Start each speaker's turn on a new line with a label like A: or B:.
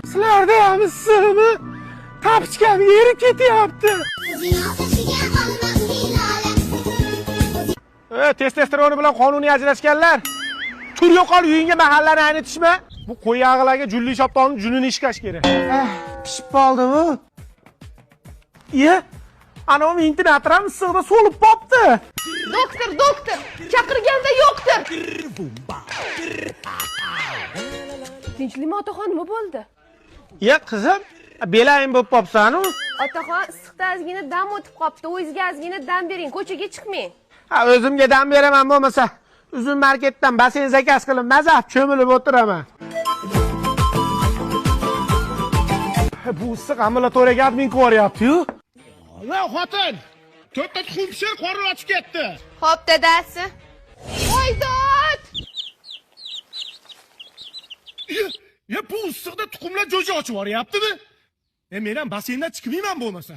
A: Sizlarda ham issiqmi? Tapichkam erib ketyapti. Testosteroni bilan qonuniy ajrashganlar. Tur yo'qol uyingga mahallani aynitishma. Bu qo'y yog'larga julli shoptonni junini ishkash kerak. Pishib qoldi bu. Iya, ana u internet ham issiqda so'lib qopti.
B: Doktor, chaqirganda yo'qdir. Tinchlikmi otaxon, nima bo'ldi?
A: Ya qizim, belayim bo'lib qopsan-ku.
B: Otaxon, issiqda ozgina dam o'tib qopti. O'zingizga ozgina dam bering, ko'chaga chiqmang.
A: O'zimga dam beraman bo'lmasa, uzun marketdan basen zakaz qilib mazab cho'milib o'tiraman. Bu issiq ambulatoriyaga admin qilyapti-yu. Va xotin, to'rtta tuxum pishir, qorni ochib ketdi.
B: Xo'p, dadasi. Voydod!
A: Ya bu issiqda tuxumlar jo'ja ochib yuboryaptimi? Men ham basendan chiqmayman bo'lmasa.